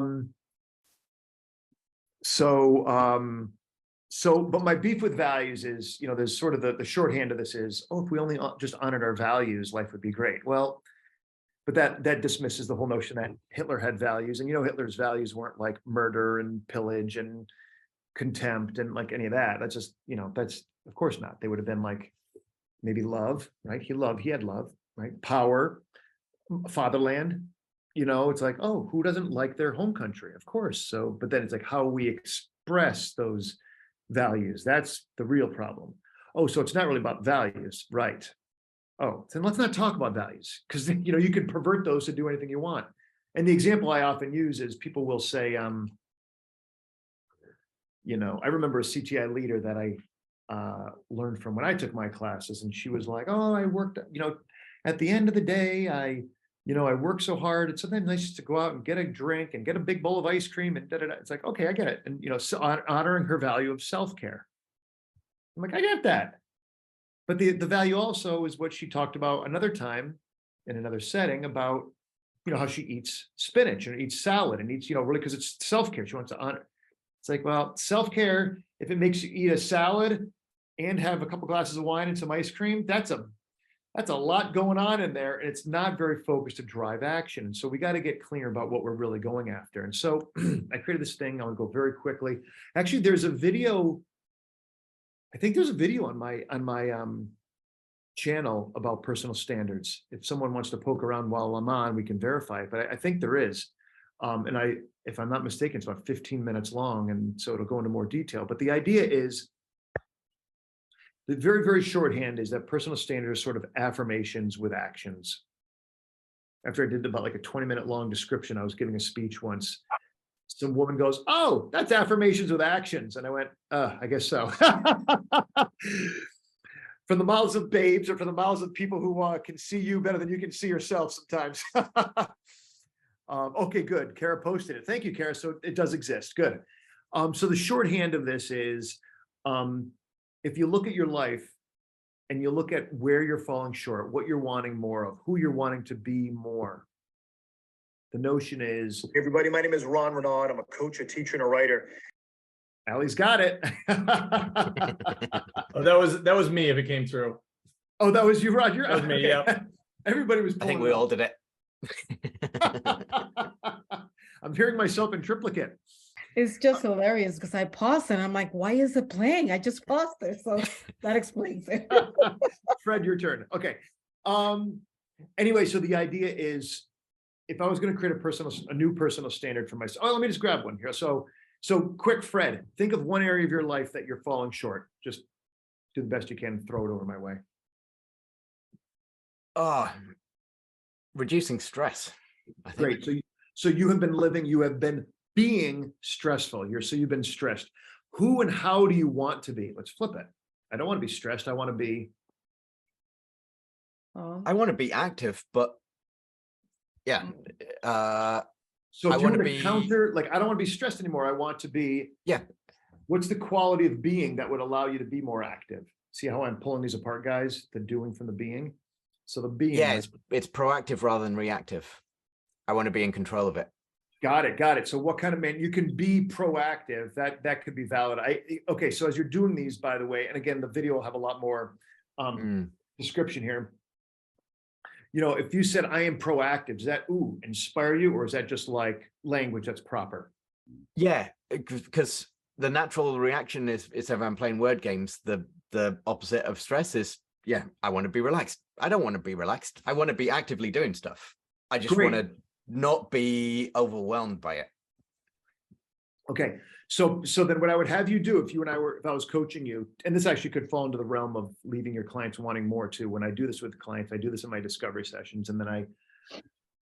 my beef with values is, you know, there's sort of the shorthand of this is, oh, if we only just honored our values, life would be great. Well, but that dismisses the whole notion that Hitler had values, and you know, Hitler's values weren't like murder and pillage and contempt and like any of that. That's just, you know, that's of course not. They would have been like maybe love, right? He had love, right? Power, fatherland. You know, it's like, oh, who doesn't like their home country? Of course. So, but then it's like how we express those values. That's the real problem. Oh, so it's not really about values, right? Oh, then let's not talk about values, because you know, you can pervert those to do anything you want. And the example I often use is people will say, you know, I remember a CTI leader that I learned from when I took my classes, and she was like, oh, I worked, you know, at the end of the day, I work so hard. It's sometimes nice to go out and get a drink and get a big bowl of ice cream and da-da-da. It's like, okay, I get it. And, you know, so honoring her value of self-care. I'm like, I get that. But the value also is what she talked about another time in another setting about, you know, how she eats spinach and eats salad and eats, you know, really because it's self-care. She wants to honor. It's like, well, self-care, if it makes you eat a salad and have a couple glasses of wine and some ice cream, that's a lot going on in there, and it's not very focused to drive action. And so we got to get clear about what we're really going after. And so I created this thing. I'll go very quickly. Actually, there's a video. I think there's a video on my channel about personal standards. If someone wants to poke around while I'm on, we can verify it, but I think there is. And if I'm not mistaken, it's about 15 minutes long, and so it'll go into more detail. But the idea is, the very, very shorthand is that personal standards are sort of affirmations with actions. After I did about like a 20-minute long description, I was giving a speech once. Some woman goes, "Oh, that's affirmations with actions." And I went, I guess so. From the mouths of babes, or from the mouths of people who can see you better than you can see yourself sometimes. Okay, good. Kara posted it. Thank you, Kara. So it does exist. Good. So the shorthand of this is, if you look at your life and you look at where you're falling short, what you're wanting more of, who you're wanting to be more, the notion is, Hey everybody, my name is Renaud. I'm a coach, a teacher, and a writer. Allie's got it. Oh, that was me if it came through. Oh, that was you, Roger. That was me, Okay. yep. Everybody was. I think we all did it. I'm hearing myself in triplicate. It's just hilarious because I paused and I'm like, why is it playing? I just paused it. So that explains it. Fred, your turn. Okay. Anyway, so the idea is, if I was going to create a new personal standard for myself, let me just grab one here. So quick, Fred, think of one area of your life that you're falling short. Just do the best you can, throw it over my way. Reducing stress. I think. Great. So you have been being stressful. You've been stressed. Who and how do you want to be? Let's flip it. I don't want to be stressed. I want to be. I want to be active, but yeah. So if I you want want to to be counter, like, I don't want to be stressed anymore. I want to be. Yeah. What's the quality of being that would allow you to be more active? See how I'm pulling these apart, guys? The doing from the being. So the being. Yeah, it's proactive rather than reactive. I want to be in control of it. Got it. So what kind of man, you can be proactive, that could be valid. Okay, so as you're doing these, by the way, and again, the video will have a lot more description here. If you said I am proactive, does that inspire you, or is that just like language that's proper? Yeah, because the natural reaction is if I'm playing word games, the opposite of stress is, yeah, I want to be relaxed. I don't want to be relaxed. I want to be actively doing stuff. I just want to not be overwhelmed by it. Okay, so then what I would have you do, if I was coaching you, and this actually could fall into the realm of leaving your clients wanting more too. When I do this with clients, I do this in my discovery sessions, and then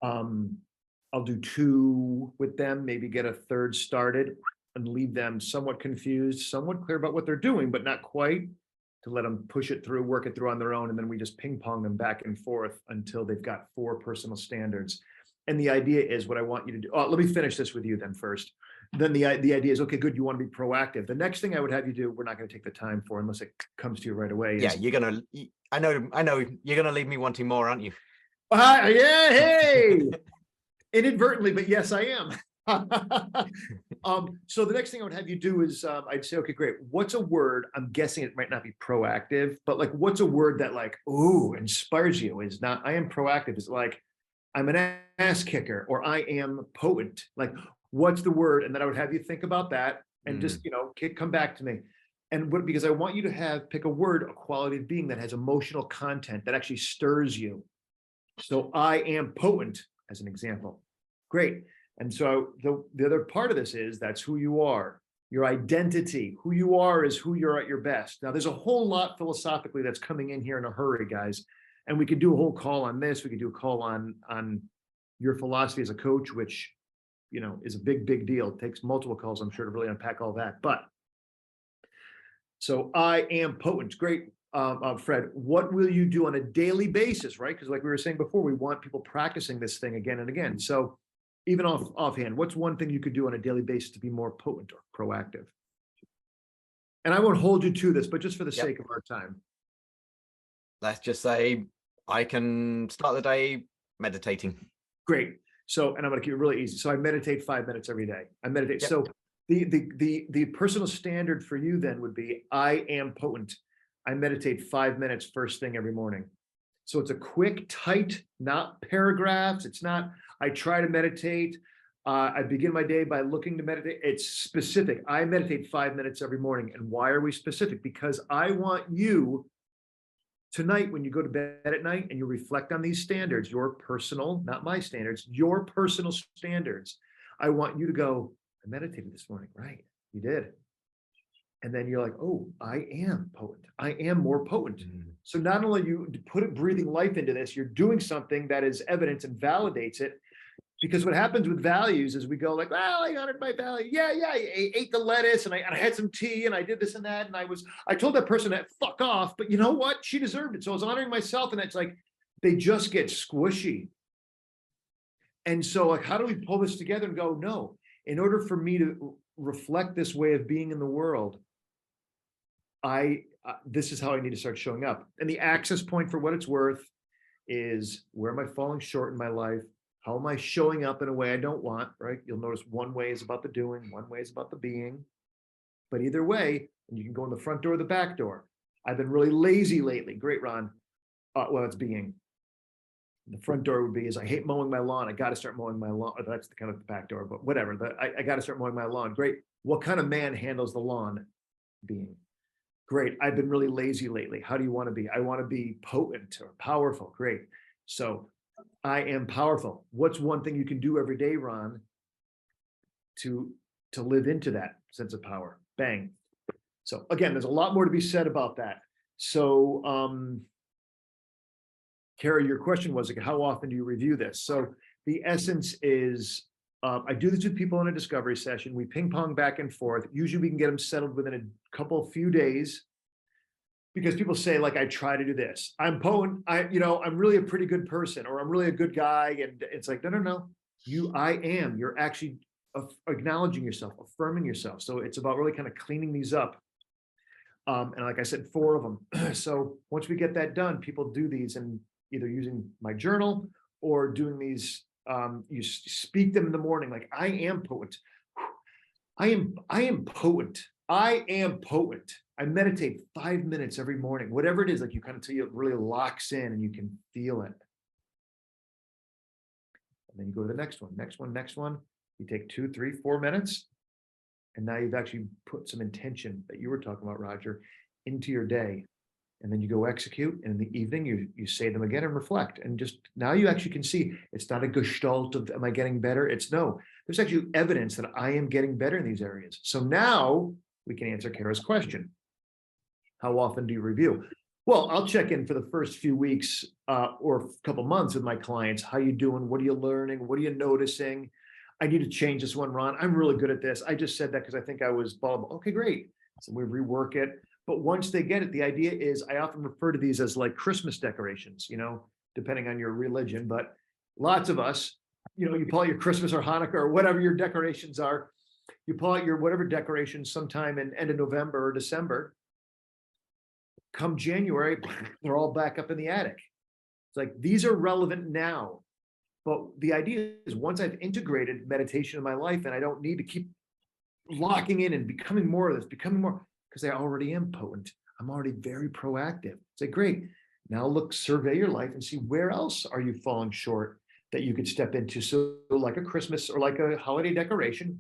I'll do 2 with them, maybe get a third started, and leave them somewhat confused, somewhat clear about what they're doing, but not quite, to let them push it through, work it through on their own, and then we just ping pong them back and forth until they've got 4 personal standards. And the idea is, what I want you to do. Let me finish this with you then first. Then the idea is, okay, good, you want to be proactive. The next thing I would have you do, we're not going to take the time for unless it comes to you right away. Yeah, I know you're gonna leave me wanting more, aren't you? Yeah, hey, inadvertently, but yes, I am. So the next thing I would have you do is, I'd say, okay, great. What's a word? I'm guessing it might not be proactive, but like, what's a word that like, inspires you? Is not, I am proactive. Is like, I'm an ass kicker, or I am potent. Like, what's the word? And then I would have you think about that and just, come back to me. And because I want you to pick a word, a quality of being that has emotional content that actually stirs you. So I am potent, as an example. Great. And so the other part of this is, that's who you are, your identity. Who you are is who you're at your best. Now, there's a whole lot philosophically that's coming in here in a hurry, guys. And we could do a whole call on this. We could do a call on your philosophy as a coach, which, is a big, big deal. It takes multiple calls, I'm sure, to really unpack all that. But so I am potent. Great. Fred, what will you do on a daily basis, right? Because like we were saying before, we want people practicing this thing again and again. So even offhand, what's one thing you could do on a daily basis to be more potent or proactive? And I won't hold you to this, but just for the sake of our time. Let's just say I can start the day meditating. Great. So, and I'm going to keep it really easy. So I meditate 5 minutes every day. I meditate. Yep. So the personal standard for you then would be, I am potent. I meditate 5 minutes first thing every morning. So it's a quick, tight, not paragraphs. It's not, I try to meditate. I begin my day by looking to meditate. It's specific. I meditate 5 minutes every morning. And why are we specific? Because I want you tonight, when you go to bed at night and you reflect on these standards, your personal, not my standards, your personal standards, I want you to go, I meditated this morning, right? You did. And then you're like, oh, I am potent. I am more potent. So not only you put it breathing life into this, you're doing something that is evidence and validates it. Because what happens with values is we go like, well, I honored my value. Yeah, I ate the lettuce and I had some tea and I did this and that. And I told that person that fuck off, but you know what? She deserved it. So I was honoring myself. And it's like, they just get squishy. And so like, how do we pull this together and go, no, in order for me to reflect this way of being in the world, this is how I need to start showing up. And the access point, for what it's worth, is where am I falling short in my life? How am I showing up in a way I don't want, right? You'll notice one way is about the doing, one way is about the being. But either way, and you can go in the front door or the back door. I've been really lazy lately. Great, Ron. Well, it's being. The front door would be is I hate mowing my lawn. I got to start mowing my lawn. Or that's the kind of the back door, but whatever. I got to start mowing my lawn. Great. What kind of man handles the lawn? Being. Great. I've been really lazy lately. How do you want to be? I want to be potent or powerful. Great. So I am powerful. What's one thing you can do every day, Ron, to live into that sense of power? Bang. So again, there's a lot more to be said about that. So, Kara, your question was like, how often do you review this? So the essence is, I do this with people in a discovery session. We ping pong back and forth. Usually we can get them settled within a few days. Because people say, like, I try to do this. I'm potent. I'm really a pretty good person, or I'm really a good guy. And it's like, no. I am. You're actually acknowledging yourself, affirming yourself. So it's about really kind of cleaning these up. And like I said, 4 of them. So once we get that done, people do these and either using my journal or doing these. You speak them in the morning, like, I am potent. I am potent. I am potent. I meditate 5 minutes every morning, whatever it is, like you kind of tell you it really locks in and you can feel it. And then you go to the next one. You take 2, 3, 4 minutes. And now you've actually put some intention that you were talking about, Roger, into your day. And then you go execute. And in the evening, you say them again and reflect. And just now you actually can see it's not a gestalt of, am I getting better? It's no, there's actually evidence that I am getting better in these areas. So now we can answer Kara's question. How often do you review? Well, I'll check in for the first few weeks or a couple months with my clients. How you doing? What are you learning? What are you noticing? I need to change this one, Ron. I'm really good at this. I just said that because I think I was blah, blah. Okay, great. So we rework it. But once they get it, the idea is I often refer to these as like Christmas decorations, depending on your religion. But lots of us, you pull out your Christmas or Hanukkah or whatever your decorations are. You pull out your whatever decorations sometime in end of November or December. Come January, they're all back up in the attic. It's like, these are relevant now. But the idea is once I've integrated meditation in my life and I don't need to keep locking in and becoming more of this, because I already am potent. I'm already very proactive. It's like, great. Now survey your life and see where else are you falling short that you could step into. So like a Christmas or like a holiday decoration,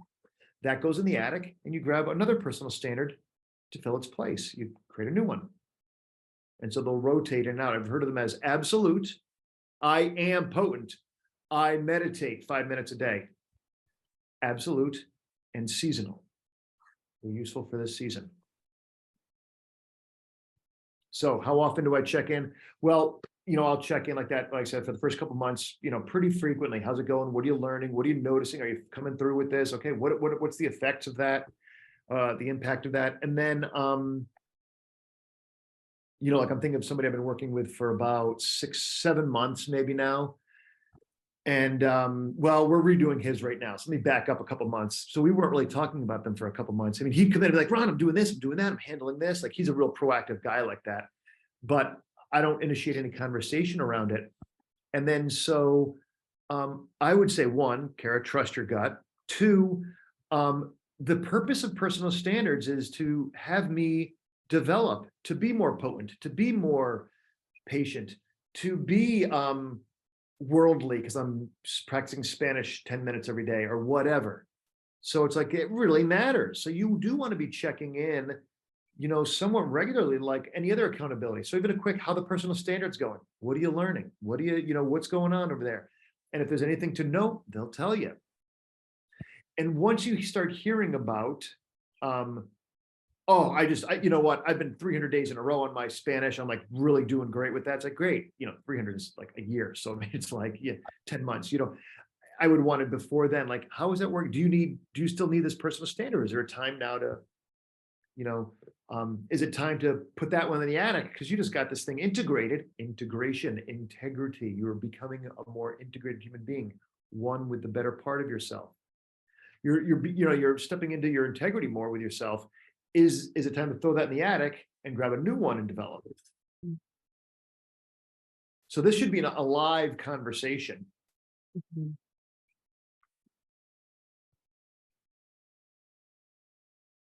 that goes in the attic and you grab another personal standard to fill its place. You create a new one. And so they'll rotate in and out. I've heard of them as absolute. I am potent. I meditate 5 minutes a day. Absolute and seasonal. They're useful for this season. So how often do I check in? Well, I'll check in like that, like I said, for the first couple of months, pretty frequently. How's it going? What are you learning? What are you noticing? Are you coming through with this? Okay, what's the effects of that? The impact of that? And then, like I'm thinking of somebody I've been working with for about 6, 7 months, maybe now. And we're redoing his right now. So let me back up a couple months. So we weren't really talking about them for a couple months. I mean, he'd come in and be like, Ron, I'm doing this, I'm doing that, I'm handling this. Like, he's a real proactive guy like that. But I don't initiate any conversation around it. And then so I would say 1, Kara, trust your gut. 2, the purpose of personal standards is to have me develop, to be more potent, to be more patient, to be worldly, because I'm practicing Spanish 10 minutes every day or whatever. So it's like, it really matters. So you do want to be checking in somewhat regularly, like any other accountability. So even a quick, how the personal standard's going. What are you learning? What do what's going on over there? And if there's anything to note, they'll tell you. And once you start hearing about, you know what, I've been 300 days in a row on my Spanish. I'm like really doing great with that. It's like, great, 300 is like a year. So it's like, 10 months, I would want it before then. Like, how is that work? Do you still need this personal standard? Is there a time now to, is it time to put that one in the attic? Because you just got this thing integrated, integration, integrity. You're becoming a more integrated human being, one with the better part of yourself. You're stepping into your integrity more with yourself. Is it time to throw that in the attic and grab a new one and develop it? So this should be a live conversation.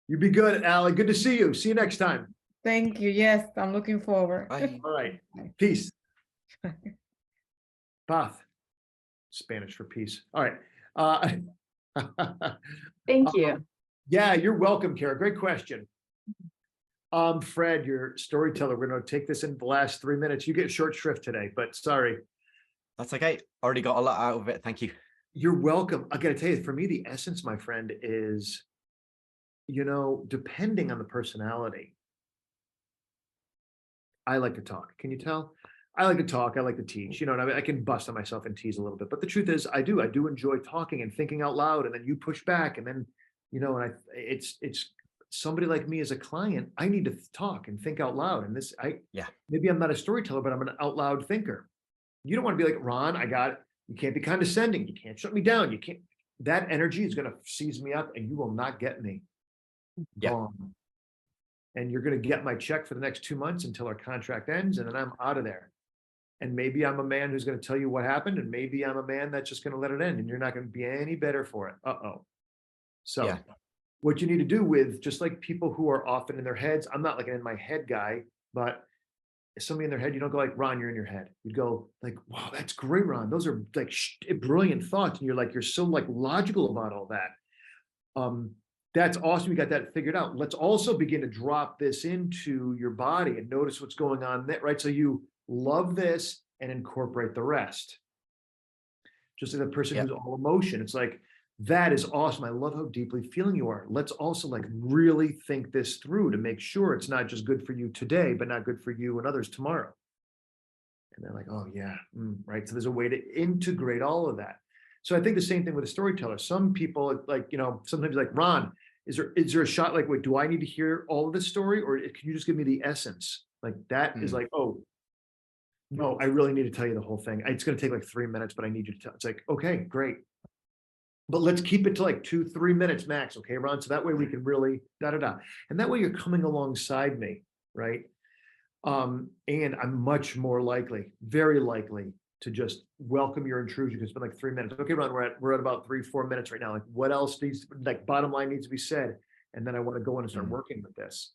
You'd be good, Allie. Good to see you. See you next time. Thank you. Yes, I'm looking forward. Bye. All right. Peace. Paz. Spanish for peace. All right. Thank you. Yeah, you're welcome, Kara. Great question. Fred, your storyteller. We're going to take this in the last 3 minutes. You get short shrift today, but sorry. That's okay. Already got a lot out of it. Thank you. You're welcome. I got to tell you, for me, the essence, my friend, is, depending on the personality, I like to talk. Can you tell? I like to talk. I like to teach, and I can bust on myself and tease a little bit, but the truth is I do enjoy talking and thinking out loud, and then you push back, and then, it's somebody like me as a client, I need to talk and think out loud. And maybe I'm not a storyteller, but I'm an out loud thinker. You don't want to be like, Ron, I got it. You can't be condescending. You can't shut me down. You can't, that energy is going to seize me up and you will not get me. Gone. And you're going to get my check for the next 2 months until our contract ends. And then I'm out of there. And maybe I'm a man who's going to tell you what happened. And maybe I'm a man that's just going to let it end and you're not going to be any better for it. So what you need to do with, just like people who are often in their heads, I'm not like an in my head guy, but if somebody in their head, you don't go like, Ron, you're in your head. You go like, wow, that's great, Ron. Those are like brilliant thoughts. And you're so like logical about all that. That's awesome. You got that figured out. Let's also begin to drop this into your body and notice what's going on there, right? So you love this and incorporate the rest. Just like the person who's all emotion. It's like, that is awesome. I love how deeply feeling you are. Let's also like really think this through to make sure it's not just good for you today, but not good for you and others tomorrow. And they're like, oh yeah, right. So there's a way to integrate all of that. So I think the same thing with a storyteller. Some people like, sometimes like, Ron, is there a shot like, wait, do I need to hear all of this story or can you just give me the essence? Like that is like, oh, no, I really need to tell you the whole thing. It's going to take like 3 minutes, but I need you to tell. It's like, okay, great. But let's keep it to like 2-3 minutes max. Okay, Ron. So that way we can really and that way you're coming alongside me. Right. And I'm much more likely, very likely to just welcome your intrusion because it's been like 3 minutes. Okay, Ron, we're at about 3-4 minutes right now. Like what else needs, like bottom line needs to be said. And then I want to go in and start working with this.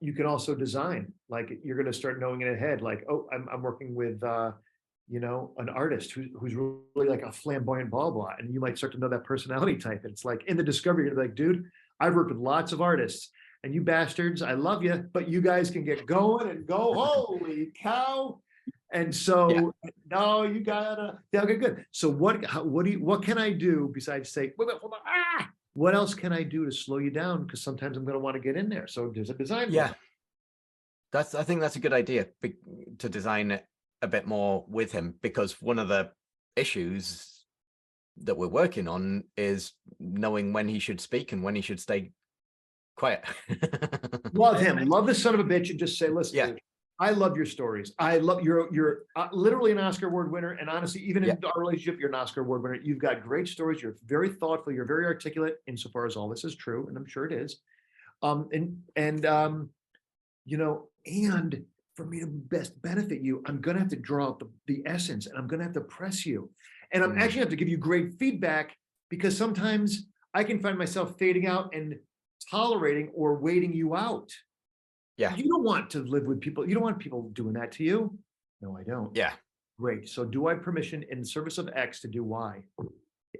You can also design, like you're going to start knowing in ahead, like, oh, I'm working with, an artist who's really like a flamboyant blah. And you might start to know that personality type. And it's like in the discovery, you're like, dude, I've worked with lots of artists and you bastards, I love you, but you guys can get going and go, holy cow. And so, no, you gotta, okay, good. So what can I do besides say, wait, hold on, what else can I do to slow you down? Because sometimes I'm going to want to get in there. So there's a design. I think that's a good idea to design it a bit more with him, because one of the issues that we're working on is knowing when he should speak and when he should stay quiet. Love him. Love the son of a bitch and just say, listen, dude, I love your stories. I love you're literally an Oscar Award winner. And honestly, even in our relationship, you're an Oscar Award winner. You've got great stories. You're very thoughtful. You're very articulate insofar as all this is true. And I'm sure it is. And for me to best benefit you, I'm going to have to draw out the essence and I'm going to have to press you. And I'm actually have to give you great feedback because sometimes I can find myself fading out and tolerating or waiting you out. Yeah. You don't want to live with people. You don't want people doing that to you. No, I don't. Yeah. Great. So do I have permission in service of X to do Y?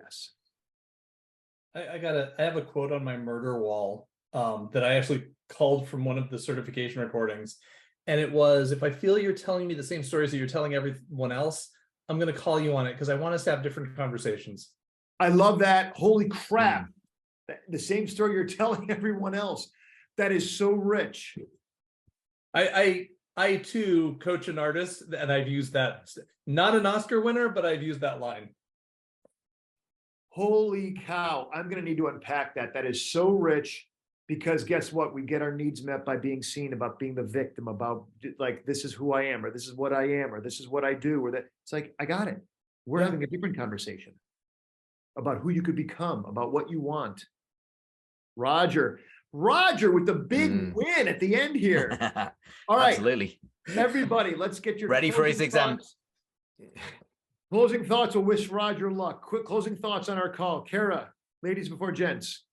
Yes. I have a quote on my murder wall that I actually called from one of the certification recordings. And it was, if I feel you're telling me the same stories that you're telling everyone else, I'm going to call you on it because I want us to have different conversations. I love that. Holy crap. The same story you're telling everyone else. That is so rich. I too coach an artist, and I've used that, not an Oscar winner, but I've used that line. Holy cow. I'm going to need to unpack that. That is so rich, because guess what? We get our needs met by being seen, about being the victim, about like, this is who I am, or this is what I am, or this is what I do, or that. It's like, I got it. We're having a different conversation about who you could become, about what you want. Roger with the big win at the end here. All right. Absolutely. Everybody, let's get your Ready for his exam. Closing thoughts. Will wish Roger luck. Quick closing thoughts on our call. Kara, ladies before gents.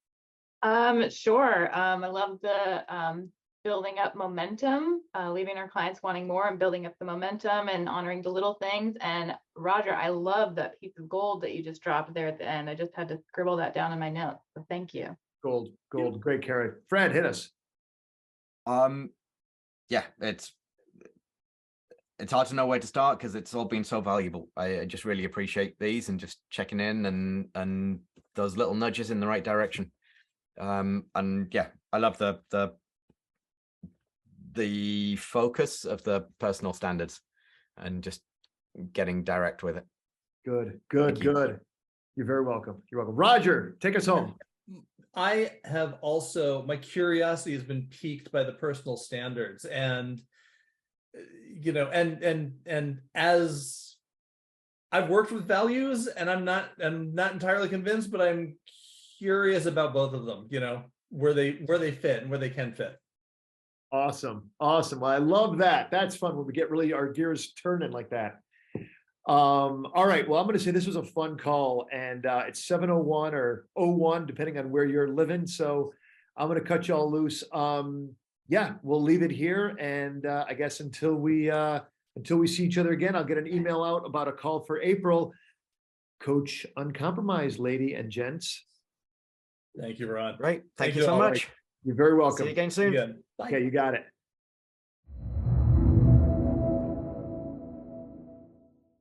Sure. I love the building up momentum, leaving our clients wanting more and building up the momentum and honoring the little things. And Roger, I love that piece of gold that you just dropped there at the end. I just had to scribble that down in my notes. So thank you. Gold. Great, Kara. Fred, hit us. Yeah, it's hard to know where to start because it's all been so valuable. I just really appreciate these and just checking in and those little nudges in the right direction. And yeah, I love the focus of the personal standards and just getting direct with it. Good. Thank you. You're very welcome. You're welcome. Roger, take us home. I have also, my curiosity has been piqued by the personal standards, and you know, and as I've worked with values, and I'm not entirely convinced, but I'm curious about both of them, you know, where they fit and where they can fit. Awesome. Well, I love that. That's fun when we get really our gears turning like that. All right. Well, I'm going to say this was a fun call, and it's 7:01 or 01, depending on where you're living. So I'm going to cut y'all loose. Yeah, we'll leave it here. And I guess until we see each other again, I'll get an email out about a call for April. Coach Uncompromised, lady and gents. Thank you, Ron. Right. Thank you so much. You're very welcome. See you again soon. Again. Bye. Okay, you got it.